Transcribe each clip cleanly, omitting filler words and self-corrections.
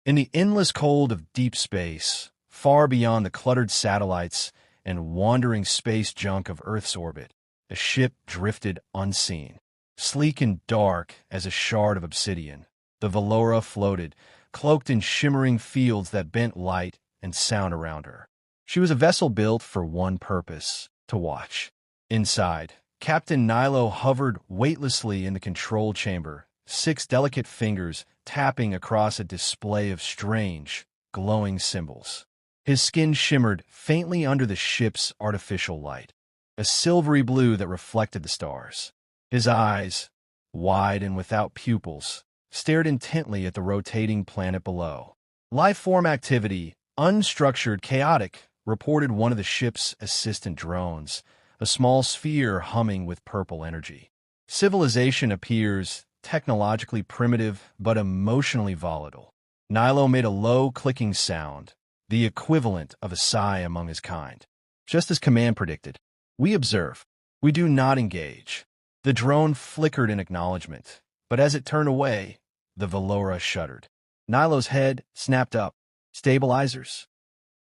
In the endless cold of deep space, far beyond the cluttered satellites and wandering space junk of Earth's orbit, a ship drifted unseen. Sleek and dark as a shard of obsidian, the Valora floated, cloaked in shimmering fields that bent light and sound around her. She was a vessel built for one purpose: to watch. Inside, Captain Nylo hovered weightlessly in the control chamber, 6 delicate fingers tapping across a display of strange, glowing symbols. His skin shimmered faintly under the ship's artificial light, a silvery blue that reflected the stars. His eyes, wide and without pupils, stared intently at the rotating planet below. Life form activity, unstructured, chaotic, reported one of the ship's assistant drones, a small sphere humming with purple energy. Civilization appears technologically primitive but emotionally volatile. Nylo made a low clicking sound, the equivalent of a sigh among his kind. Just as command predicted. We observe. We do not engage. The drone flickered in acknowledgement, but as it turned away, the Valora shuddered. Nylo's head snapped up. Stabilizers.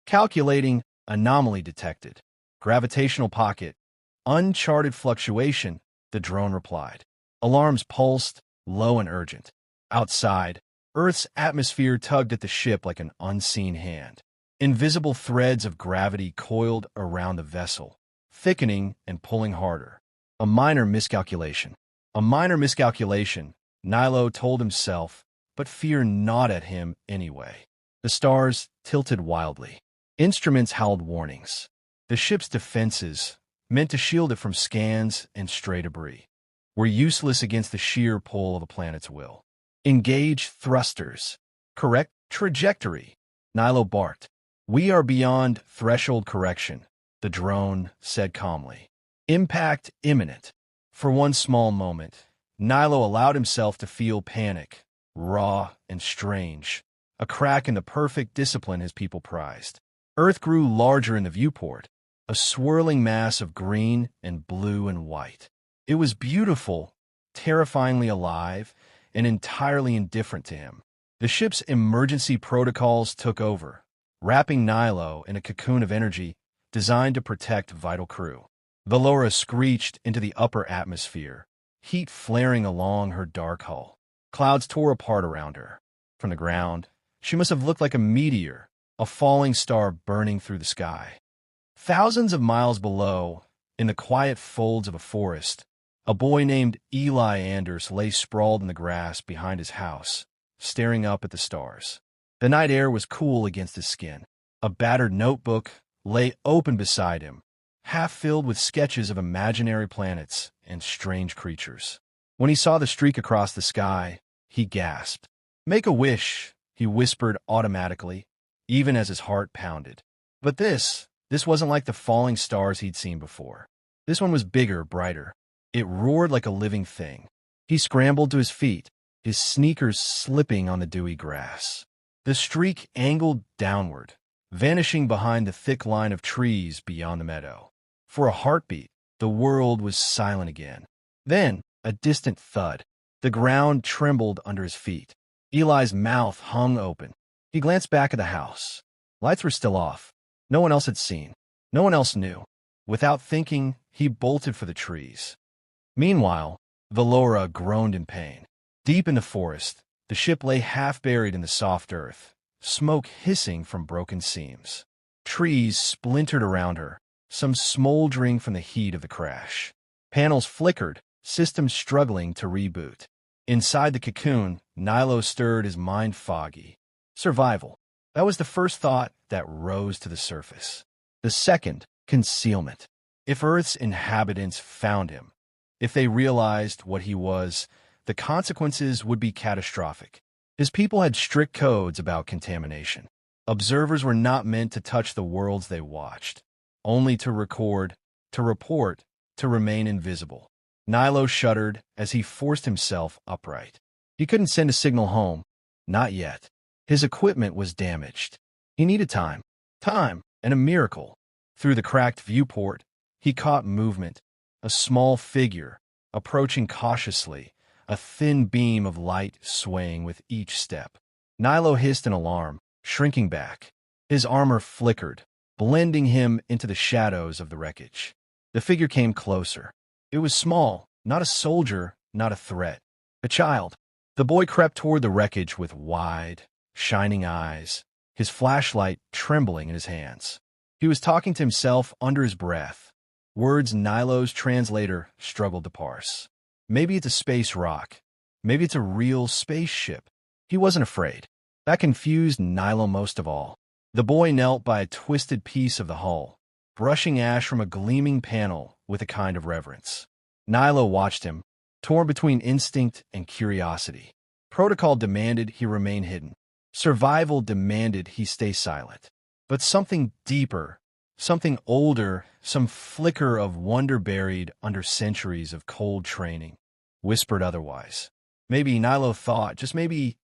Calculating. Anomaly detected. Gravitational pocket. Uncharted fluctuation, the drone replied. Alarms pulsed, low and urgent. Outside, Earth's atmosphere tugged at the ship like an unseen hand. Invisible threads of gravity coiled around the vessel, thickening and pulling harder. A minor miscalculation. A minor miscalculation, Nylo told himself, but fear gnawed at him anyway. The stars tilted wildly. Instruments howled warnings. The ship's defenses, meant to shield it from scans and stray debris, were useless against the sheer pull of a planet's will. Engage thrusters. Correct trajectory. Nylo barked. We are beyond threshold correction, the drone said calmly. Impact imminent. For one small moment, Nylo allowed himself to feel panic, raw and strange, a crack in the perfect discipline his people prized. Earth grew larger in the viewport, a swirling mass of green and blue and white. It was beautiful, terrifyingly alive, and entirely indifferent to him. The ship's emergency protocols took over, wrapping Nylo in a cocoon of energy designed to protect vital crew. Valora screeched into the upper atmosphere, heat flaring along her dark hull. Clouds tore apart around her. From the ground, she must have looked like a meteor, a falling star burning through the sky. Thousands of miles below, in the quiet folds of a forest, a boy named Eli Anders lay sprawled in the grass behind his house, staring up at the stars. The night air was cool against his skin. A battered notebook lay open beside him, half filled with sketches of imaginary planets and strange creatures. When he saw the streak across the sky, he gasped. "Make a wish," he whispered automatically, even as his heart pounded. But this wasn't like the falling stars he'd seen before. This one was bigger, brighter. It roared like a living thing. He scrambled to his feet, his sneakers slipping on the dewy grass. The streak angled downward, vanishing behind the thick line of trees beyond the meadow. For a heartbeat, the world was silent again. Then, a distant thud. The ground trembled under his feet. Eli's mouth hung open. He glanced back at the house. Lights were still off. No one else had seen. No one else knew. Without thinking, he bolted for the trees. Meanwhile, Valora groaned in pain. Deep in the forest, the ship lay half buried in the soft earth, smoke hissing from broken seams. Trees splintered around her, some smoldering from the heat of the crash. Panels flickered, systems struggling to reboot. Inside the cocoon, Nylo stirred his mind foggy. Survival. That was the first thought that rose to the surface. The second, concealment. If Earth's inhabitants found him, if they realized what he was, the consequences would be catastrophic. His people had strict codes about contamination. Observers were not meant to touch the worlds they watched, only to record, to report, to remain invisible. Nylo shuddered as he forced himself upright. He couldn't send a signal home. Not yet. His equipment was damaged. He needed time. Time, and a miracle. Through the cracked viewport, he caught movement. A small figure, approaching cautiously, a thin beam of light swaying with each step. Nylo hissed in alarm, shrinking back. His armor flickered, blending him into the shadows of the wreckage. The figure came closer. It was small, not a soldier, not a threat. A child. The boy crept toward the wreckage with wide, shining eyes, his flashlight trembling in his hands. He was talking to himself under his breath, words Nylo's translator struggled to parse. Maybe it's a space rock. Maybe it's a real spaceship. He wasn't afraid. That confused Nylo most of all. The boy knelt by a twisted piece of the hull, brushing ash from a gleaming panel with a kind of reverence. Nylo watched him, torn between instinct and curiosity. Protocol demanded he remain hidden. Survival demanded he stay silent. But something deeper, something older, some flicker of wonder buried under centuries of cold training, whispered otherwise. Maybe Nylo thought, just maybe,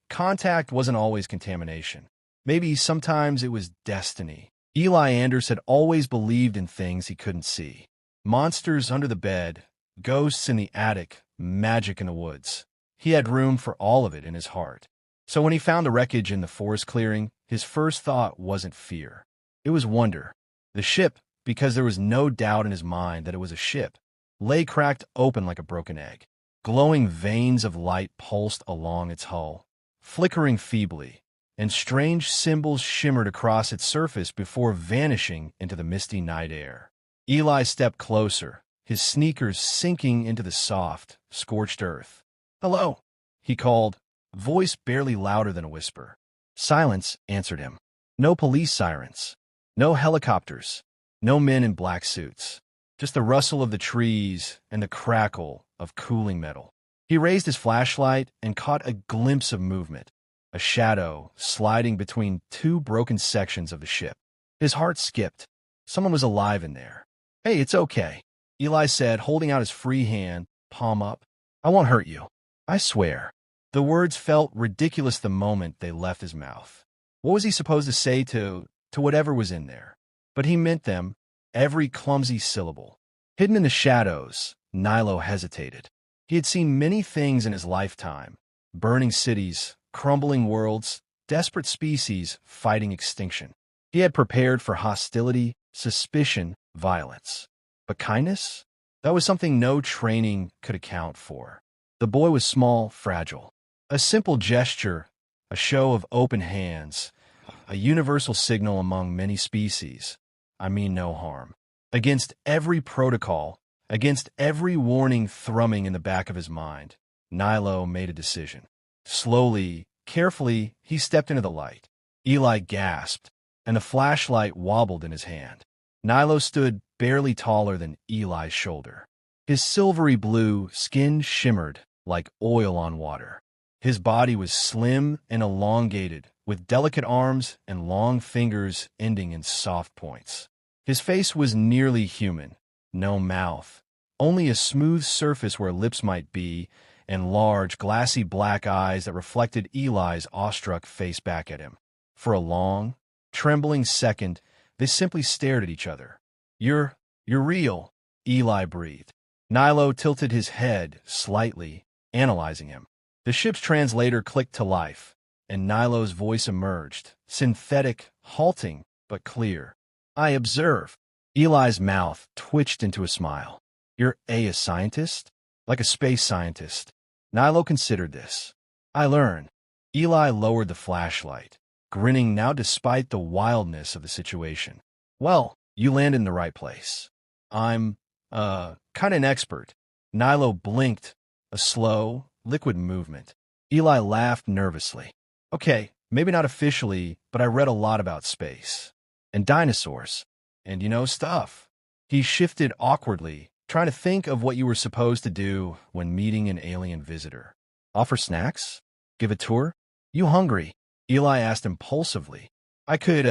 contact wasn't always contamination. Maybe sometimes it was destiny. Eli Anders had always believed in things he couldn't see. Monsters under the bed, ghosts in the attic, magic in the woods. He had room for all of it in his heart. So when he found the wreckage in the forest clearing, his first thought wasn't fear. It was wonder. The ship, because there was no doubt in his mind that it was a ship, lay cracked open like a broken egg. Glowing veins of light pulsed along its hull, flickering feebly, and strange symbols shimmered across its surface before vanishing into the misty night air. Eli stepped closer, his sneakers sinking into the soft, scorched earth. "Hello," he called, voice barely louder than a whisper. Silence answered him. No police sirens, no helicopters, no men in black suits. Just the rustle of the trees and the crackle of cooling metal. He raised his flashlight and caught a glimpse of movement, a shadow sliding between two broken sections of the ship. His heart skipped. Someone was alive in there. "Hey, it's okay," Eli said, holding out his free hand, palm up. "I won't hurt you. I swear." The words felt ridiculous the moment they left his mouth. What was he supposed to say to whatever was in there? But he meant them, every clumsy syllable. Hidden in the shadows, Nylo hesitated. He had seen many things in his lifetime: burning cities, crumbling worlds, desperate species fighting extinction. He had prepared for hostility, suspicion, violence. But kindness? That was something no training could account for. The boy was small, fragile. A simple gesture, a show of open hands, a universal signal among many species. I mean no harm. Against every protocol, against every warning thrumming in the back of his mind, Nylo made a decision. Slowly, carefully, he stepped into the light. Eli gasped, and the flashlight wobbled in his hand. Nylo stood barely taller than Eli's shoulder. His silvery blue skin shimmered like oil on water. His body was slim and elongated, with delicate arms and long fingers ending in soft points. His face was nearly human. No mouth, only a smooth surface where lips might be, and large, glassy black eyes that reflected Eli's awestruck face back at him. For a long, trembling second, they simply stared at each other. You're real," Eli breathed. Nylo tilted his head slightly, analyzing him. The ship's translator clicked to life, and Nylo's voice emerged, synthetic, halting, but clear. "I observe." Eli's mouth twitched into a smile. "You're a scientist? Like a space scientist?" Nylo considered this. "I learn." Eli lowered the flashlight, grinning now despite the wildness of the situation. "Well, you landed in the right place. I'm, kind of an expert." Nylo blinked, a slow, liquid movement. Eli laughed nervously. "Okay, maybe not officially, but I read a lot about space. And dinosaurs. And stuff." He shifted awkwardly, trying to think of what you were supposed to do when meeting an alien visitor. "Offer snacks? Give a tour? You hungry?" Eli asked impulsively. "I could,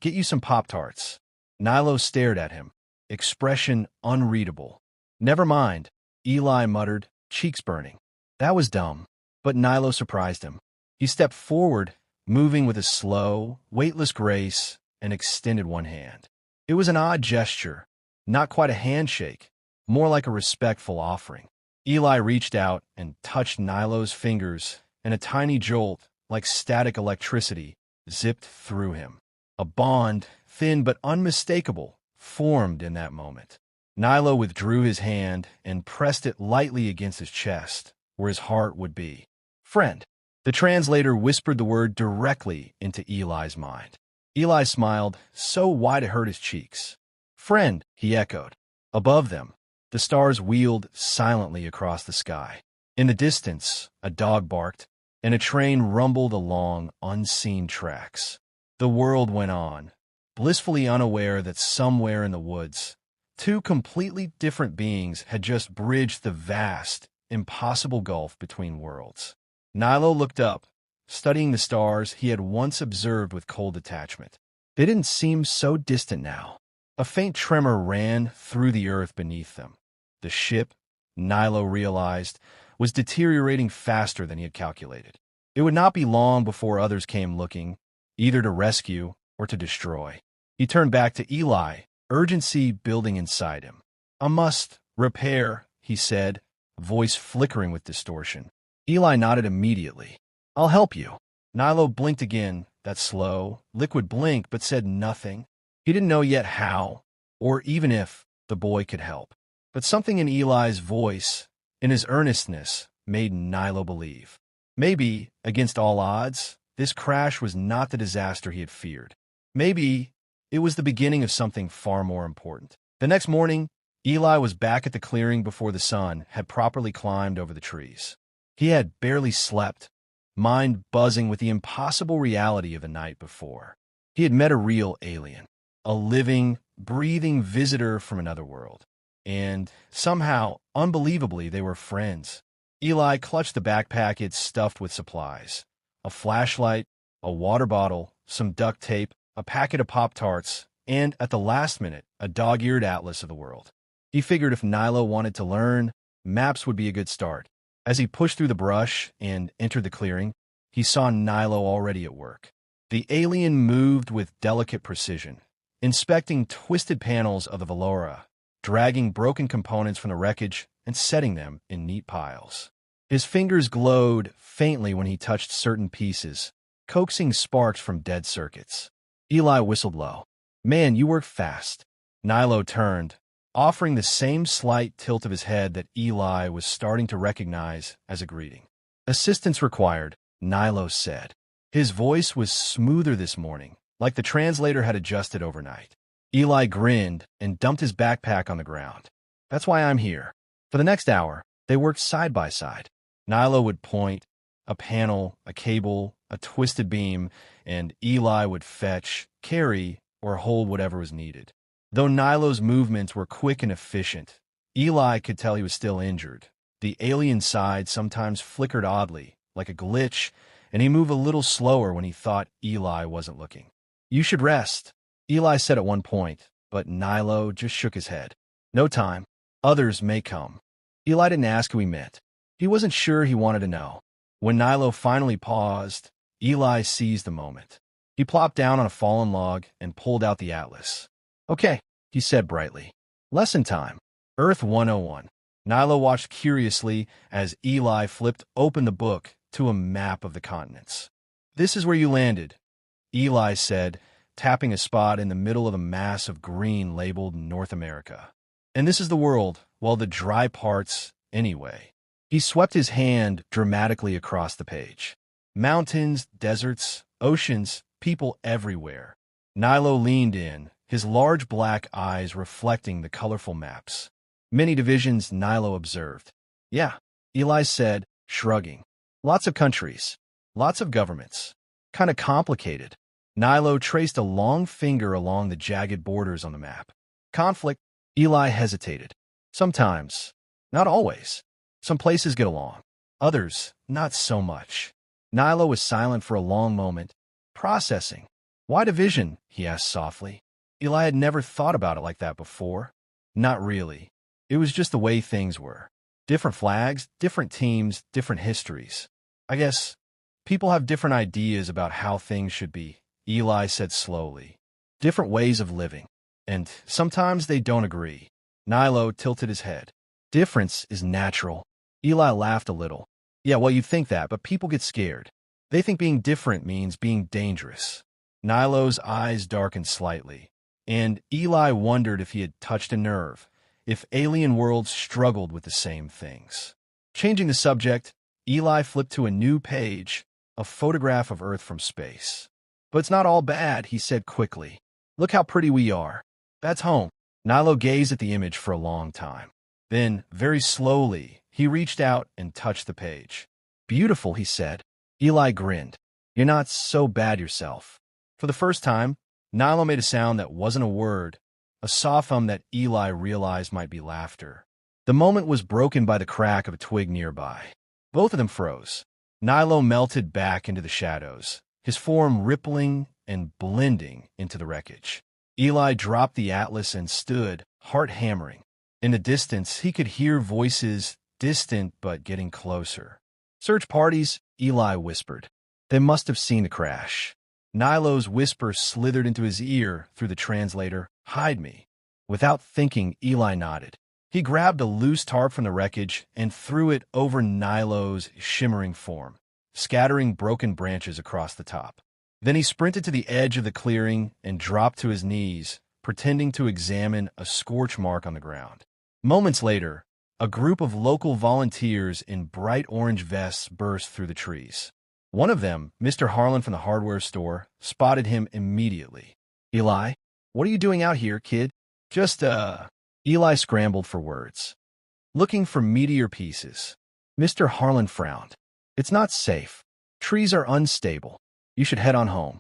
get you some Pop-Tarts." Nylo stared at him, expression unreadable. "Never mind," Eli muttered, cheeks burning. That was dumb, but Nylo surprised him. He stepped forward, moving with a slow, weightless grace, and extended one hand. It was an odd gesture, not quite a handshake, more like a respectful offering. Eli reached out and touched Nylo's fingers, and a tiny jolt, like static electricity, zipped through him. A bond, thin but unmistakable, formed in that moment. Nylo withdrew his hand and pressed it lightly against his chest, where his heart would be. Friend. The translator whispered the word directly into Eli's mind. Eli smiled, so wide it hurt his cheeks. Friend, he echoed. Above them, the stars wheeled silently across the sky. In the distance, a dog barked, and a train rumbled along unseen tracks. The world went on, blissfully unaware that somewhere in the woods, two completely different beings had just bridged the vast, impossible gulf between worlds. Nylo looked up, studying the stars he had once observed with cold detachment. They didn't seem so distant now. A faint tremor ran through the earth beneath them. The ship, Nylo realized, was deteriorating faster than he had calculated. It would not be long before others came looking, either to rescue or to destroy. He turned back to Eli, urgency building inside him. I must repair, he said, voice flickering with distortion. Eli nodded immediately. I'll help you. Nylo blinked again, that slow, liquid blink, but said nothing. He didn't know yet how, or even if, the boy could help. But something in Eli's voice, in his earnestness, made Nylo believe. Maybe, against all odds, this crash was not the disaster he had feared. Maybe it was the beginning of something far more important. The next morning, Eli was back at the clearing before the sun had properly climbed over the trees. He had barely slept, mind buzzing with the impossible reality of the night before. He had met a real alien, a living, breathing visitor from another world. And somehow, unbelievably, they were friends. Eli clutched the backpack he'd stuffed with supplies. A flashlight, a water bottle, some duct tape, a packet of Pop-Tarts, and, at the last minute, a dog-eared atlas of the world. He figured if Nylo wanted to learn, maps would be a good start. As he pushed through the brush and entered the clearing, he saw Nylo already at work. The alien moved with delicate precision, inspecting twisted panels of the Valora, dragging broken components from the wreckage and setting them in neat piles. His fingers glowed faintly when he touched certain pieces, coaxing sparks from dead circuits. Eli whistled low. Man, you work fast. Nylo turned, offering the same slight tilt of his head that Eli was starting to recognize as a greeting. Assistance required, Nylo said. His voice was smoother this morning, like the translator had adjusted overnight. Eli grinned and dumped his backpack on the ground. That's why I'm here. For the next hour, they worked side by side. Nylo would point, a panel, a cable, a twisted beam, and Eli would fetch, carry, or hold whatever was needed. Though Nylo's movements were quick and efficient, Eli could tell he was still injured. The alien side sometimes flickered oddly, like a glitch, and he moved a little slower when he thought Eli wasn't looking. You should rest, Eli said at one point, but Nylo just shook his head. No time. Others may come. Eli didn't ask who he meant. He wasn't sure he wanted to know. When Nylo finally paused, Eli seized the moment. He plopped down on a fallen log and pulled out the atlas. Okay, he said brightly. Lesson time. Earth 101. Nylo watched curiously as Eli flipped open the book to a map of the continents. This is where you landed, Eli said, tapping a spot in the middle of a mass of green labeled North America. And this is the world, well, the dry parts, anyway. He swept his hand dramatically across the page. Mountains, deserts, oceans, people everywhere. Nylo leaned in, his large black eyes reflecting the colorful maps. Many divisions, Nylo observed. Yeah, Eli said, shrugging. Lots of countries. Lots of governments. Kind of complicated. Nylo traced a long finger along the jagged borders on the map. Conflict. Eli hesitated. Sometimes. Not always. Some places get along. Others, not so much. Nylo was silent for a long moment, processing. Why division? He asked softly. Eli had never thought about it like that before. Not really. It was just the way things were. Different flags, different teams, different histories. I guess people have different ideas about how things should be, Eli said slowly. Different ways of living. And sometimes they don't agree. Nylo tilted his head. Difference is natural. Eli laughed a little. Yeah, well, you think that, but people get scared. They think being different means being dangerous. Nylo's eyes darkened slightly, and Eli wondered if he had touched a nerve, if alien worlds struggled with the same things. Changing the subject, Eli flipped to a new page, a photograph of Earth from space. But it's not all bad, he said quickly. Look how pretty we are. That's home. Nylo gazed at the image for a long time. Then, very slowly, he reached out and touched the page. Beautiful, he said. Eli grinned. You're not so bad yourself. For the first time, Nylo made a sound that wasn't a word, a soft hum that Eli realized might be laughter. The moment was broken by the crack of a twig nearby. Both of them froze. Nylo melted back into the shadows, his form rippling and blending into the wreckage. Eli dropped the atlas and stood, heart hammering. In the distance, he could hear voices, distant but getting closer. Search parties, Eli whispered. They must have seen the crash. Nylo's whisper slithered into his ear through the translator. Hide me. Without thinking, Eli nodded. He grabbed a loose tarp from the wreckage and threw it over Nylo's shimmering form, scattering broken branches across the top. Then he sprinted to the edge of the clearing and dropped to his knees, pretending to examine a scorch mark on the ground. Moments later, a group of local volunteers in bright orange vests burst through the trees. One of them, Mr. Harlan from the hardware store, spotted him immediately. Eli, what are you doing out here, kid? Just, Eli scrambled for words. Looking for meteor pieces. Mr. Harlan frowned. It's not safe. Trees are unstable. You should head on home.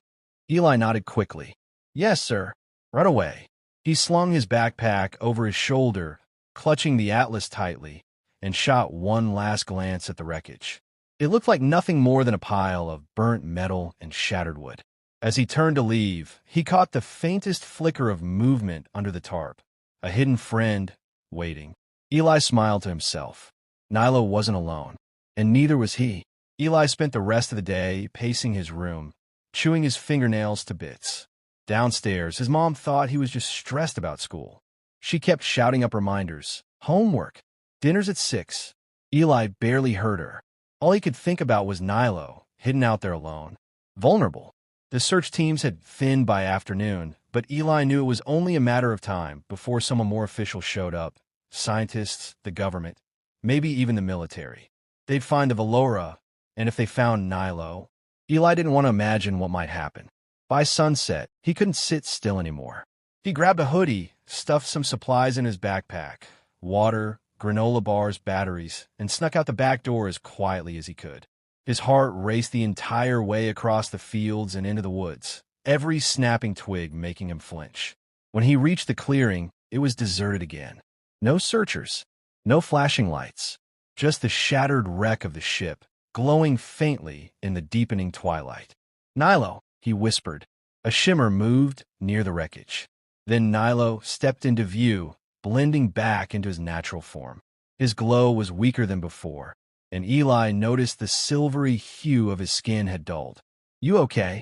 Eli nodded quickly. Yes, sir. Right away. He slung his backpack over his shoulder, clutching the atlas tightly, and shot one last glance at the wreckage. It looked like nothing more than a pile of burnt metal and shattered wood. As he turned to leave, he caught the faintest flicker of movement under the tarp. A hidden friend, waiting. Eli smiled to himself. Nylo wasn't alone, and neither was he. Eli spent the rest of the day pacing his room, chewing his fingernails to bits. Downstairs, his mom thought he was just stressed about school. She kept shouting up reminders. Homework. Dinner's at 6. Eli barely heard her. All he could think about was Nylo, hidden out there alone. Vulnerable. The search teams had thinned by afternoon, but Eli knew it was only a matter of time before someone more official showed up. Scientists, the government, maybe even the military. They'd find the Valora, and if they found Nylo, Eli didn't want to imagine what might happen. By sunset, he couldn't sit still anymore. He grabbed a hoodie, stuffed some supplies in his backpack, water, granola bars, batteries, and snuck out the back door as quietly as he could. His heart raced the entire way across the fields and into the woods, every snapping twig making him flinch. When he reached the clearing, it was deserted again. No searchers, no flashing lights, just the shattered wreck of the ship, glowing faintly in the deepening twilight. Nylo, he whispered. A shimmer moved near the wreckage. Then Nylo stepped into view, blending back into his natural form. His glow was weaker than before, and Eli noticed the silvery hue of his skin had dulled. You okay?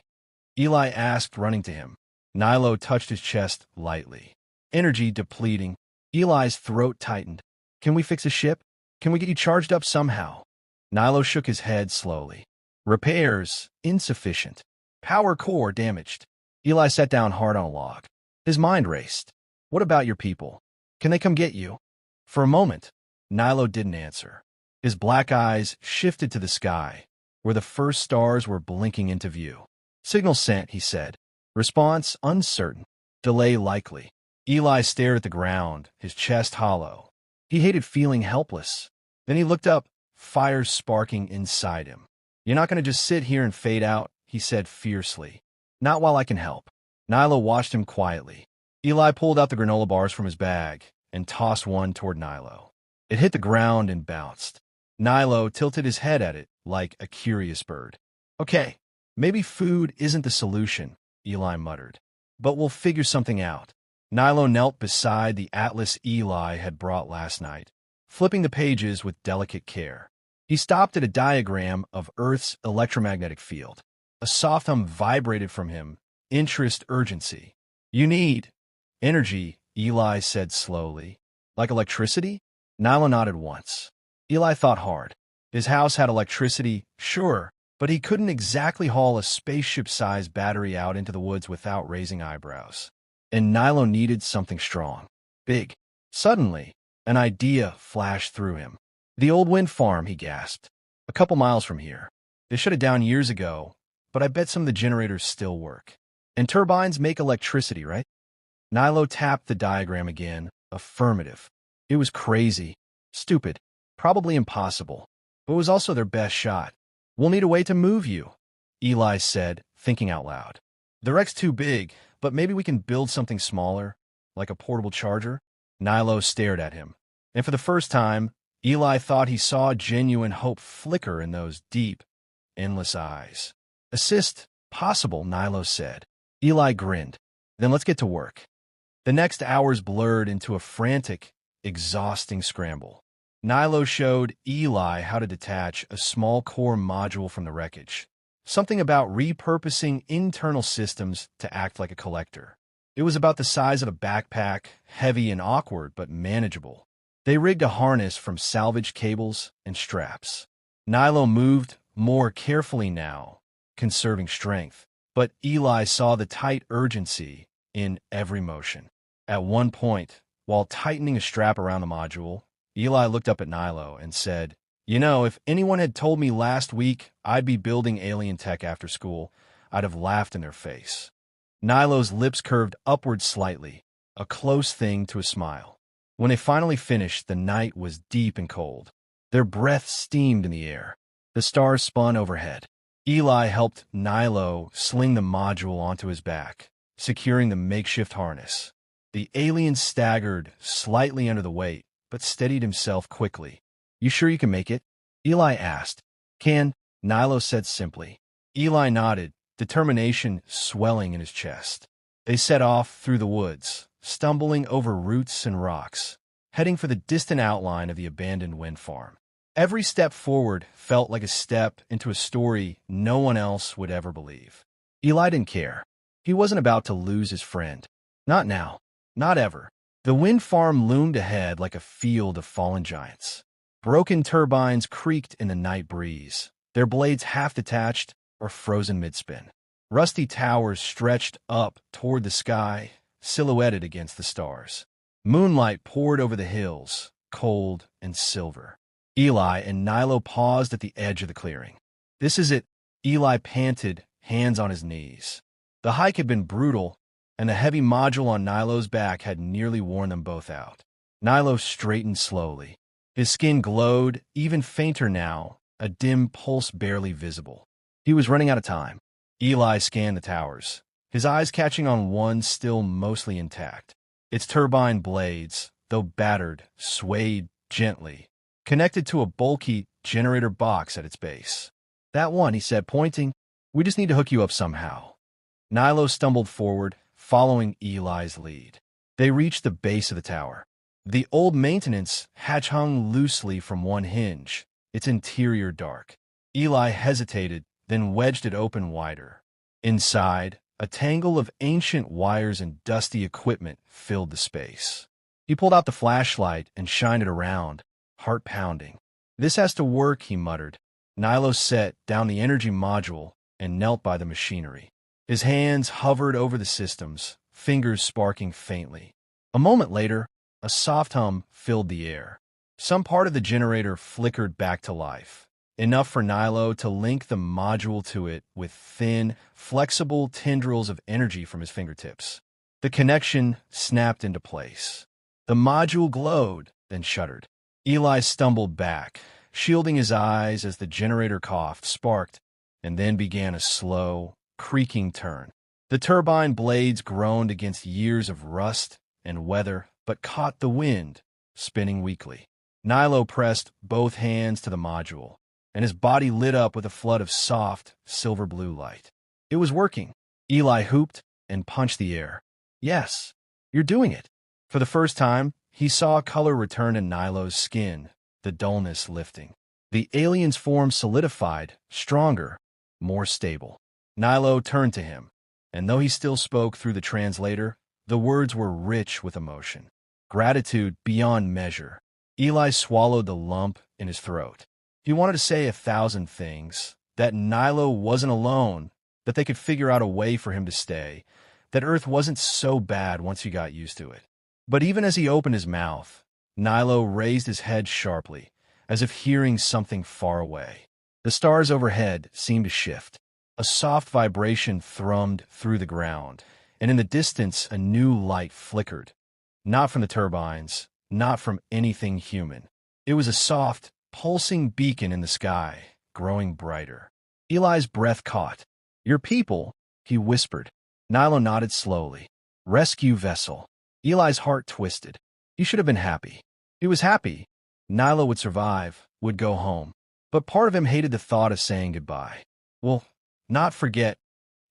Eli asked, running to him. Nylo touched his chest lightly. Energy depleting. Eli's throat tightened. Can we fix a ship? Can we get you charged up somehow? Nylo shook his head slowly. Repairs, insufficient. Power core damaged. Eli sat down hard on a log. His mind raced. What about your people? Can they come get you? For a moment, Nylo didn't answer. His black eyes shifted to the sky, where the first stars were blinking into view. Signal sent, he said. Response uncertain. Delay likely. Eli stared at the ground, his chest hollow. He hated feeling helpless. Then he looked up, fire sparking inside him. You're not going to just sit here and fade out, he said fiercely. Not while I can help. Nylo watched him quietly. Eli pulled out the granola bars from his bag and tossed one toward Nylo. It hit the ground and bounced. Nylo tilted his head at it like a curious bird. Okay, maybe food isn't the solution, Eli muttered. But we'll figure something out. Nylo knelt beside the atlas Eli had brought last night, flipping the pages with delicate care. He stopped at a diagram of Earth's electromagnetic field. A soft hum vibrated from him. Interest, urgency. You need energy, Eli said slowly. Like electricity? Nylo nodded once. Eli thought hard. His house had electricity, sure, but he couldn't exactly haul a spaceship-sized battery out into the woods without raising eyebrows. And Nylo needed something strong, big. Suddenly, an idea flashed through him. The old wind farm, he gasped. A couple miles from here. They shut it down years ago, but I bet some of the generators still work. And turbines make electricity, right? Nylo tapped the diagram again. Affirmative. It was crazy, stupid, probably impossible, but it was also their best shot. We'll need a way to move you, Eli said, thinking out loud. The wreck's too big, but maybe we can build something smaller, like a portable charger? Nylo stared at him, and for the first time, Eli thought he saw genuine hope flicker in those deep, endless eyes. Assist, possible, Nylo said. Eli grinned. Then let's get to work. The next hours blurred into a frantic, exhausting scramble. Nylo showed Eli how to detach a small core module from the wreckage. Something about repurposing internal systems to act like a collector. It was about the size of a backpack, heavy and awkward, but manageable. They rigged a harness from salvaged cables and straps. Nylo moved more carefully now, conserving strength, but Eli saw the tight urgency in every motion. At one point, while tightening a strap around the module, Eli looked up at Nylo and said, "You know, if anyone had told me last week I'd be building alien tech after school, I'd have laughed in their face." Nylo's lips curved upward slightly, a close thing to a smile. When they finally finished, the night was deep and cold. Their breath steamed in the air. The stars spun overhead. Eli helped Nylo sling the module onto his back, securing the makeshift harness. The alien staggered slightly under the weight, but steadied himself quickly. "You sure you can make it?" Eli asked. "Can," Nylo said simply. Eli nodded, determination swelling in his chest. They set off through the woods, stumbling over roots and rocks, heading for the distant outline of the abandoned wind farm. Every step forward felt like a step into a story no one else would ever believe. Eli didn't care. He wasn't about to lose his friend. Not now. Not ever. The wind farm loomed ahead like a field of fallen giants. Broken turbines creaked in the night breeze, their blades half detached or frozen mid-spin. Rusty towers stretched up toward the sky, silhouetted against the stars. Moonlight poured over the hills, cold and silver. Eli and Nylo paused at the edge of the clearing. "This is it," Eli panted, hands on his knees. The hike had been brutal, and the heavy module on Nylo's back had nearly worn them both out. Nylo straightened slowly. His skin glowed, even fainter now, a dim pulse barely visible. He was running out of time. Eli scanned the towers, his eyes catching on one still mostly intact. Its turbine blades, though battered, swayed gently, connected to a bulky generator box at its base. "That one," he said, pointing. "We just need to hook you up somehow." Nylo stumbled forward, following Eli's lead. They reached the base of the tower. The old maintenance hatch hung loosely from one hinge, its interior dark. Eli hesitated, then wedged it open wider. Inside, a tangle of ancient wires and dusty equipment filled the space. He pulled out the flashlight and shined it around, heart pounding. "This has to work," he muttered. Nylo set down the energy module and knelt by the machinery. His hands hovered over the systems, fingers sparking faintly. A moment later, a soft hum filled the air. Some part of the generator flickered back to life, enough for Nylo to link the module to it with thin, flexible tendrils of energy from his fingertips. The connection snapped into place. The module glowed, then shuddered. Eli stumbled back, shielding his eyes as the generator coughed, sparked, and then began a slow, creaking turn. The turbine blades groaned against years of rust and weather, but caught the wind, spinning weakly. Nylo pressed both hands to the module, and his body lit up with a flood of soft, silver-blue light. It was working. Eli hooped and punched the air. "Yes, you're doing it." For the first time, he saw color return to Nylo's skin, the dullness lifting. The alien's form solidified, stronger, more stable. Nylo turned to him, and though he still spoke through the translator, the words were rich with emotion. Gratitude beyond measure. Eli swallowed the lump in his throat. He wanted to say 1,000 things, that Nylo wasn't alone, that they could figure out a way for him to stay, that Earth wasn't so bad once he got used to it. But even as he opened his mouth, Nylo raised his head sharply, as if hearing something far away. The stars overhead seemed to shift. A soft vibration thrummed through the ground, and in the distance a new light flickered. Not from the turbines, not from anything human. It was a soft, pulsing beacon in the sky, growing brighter. Eli's breath caught. "Your people," he whispered. Nylo nodded slowly. "Rescue vessel." Eli's heart twisted. He should have been happy. He was happy. Nylo would survive, would go home. But part of him hated the thought of saying goodbye. "Well, not forget,"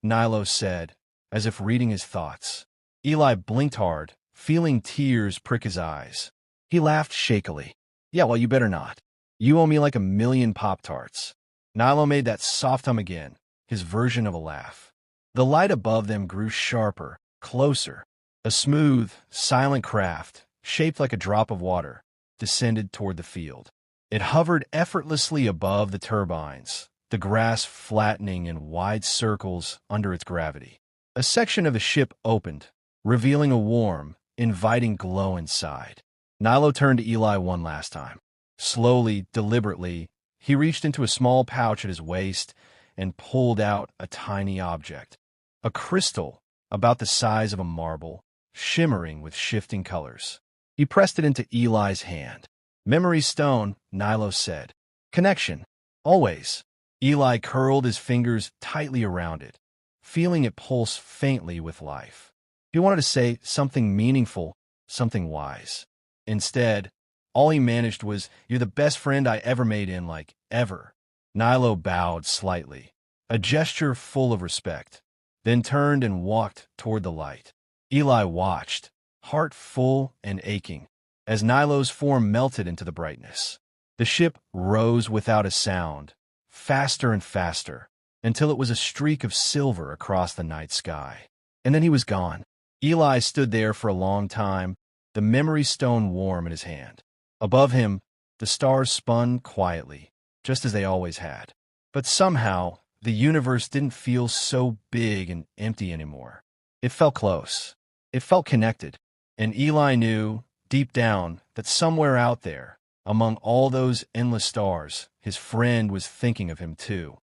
Nylo said, as if reading his thoughts. Eli blinked hard, feeling tears prick his eyes. He laughed shakily. "Yeah, well, you better not. You owe me like 1,000,000 Pop-Tarts." Nylo made that soft hum again, his version of a laugh. The light above them grew sharper, closer. A smooth, silent craft, shaped like a drop of water, descended toward the field. It hovered effortlessly above the turbines, the grass flattening in wide circles under its gravity. A section of the ship opened, revealing a warm, inviting glow inside. Nylo turned to Eli one last time. Slowly, deliberately, he reached into a small pouch at his waist and pulled out a tiny object. A crystal about the size of a marble, shimmering with shifting colors. He pressed it into Eli's hand. "Memory stone," Nylo said. "Connection. Always." Eli curled his fingers tightly around it, feeling it pulse faintly with life. He wanted to say something meaningful, something wise. Instead, all he managed was, "You're the best friend I ever made in, like, ever." Nylo bowed slightly, a gesture full of respect, then turned and walked toward the light. Eli watched, heart full and aching, as Nylo's form melted into the brightness. The ship rose without a sound, faster and faster, until it was a streak of silver across the night sky. And then he was gone. Eli stood there for a long time, the memory stone warm in his hand. Above him, the stars spun quietly, just as they always had. But somehow, the universe didn't feel so big and empty anymore. It felt close. It felt connected. And Eli knew, deep down, that somewhere out there, among all those endless stars, his friend was thinking of him too.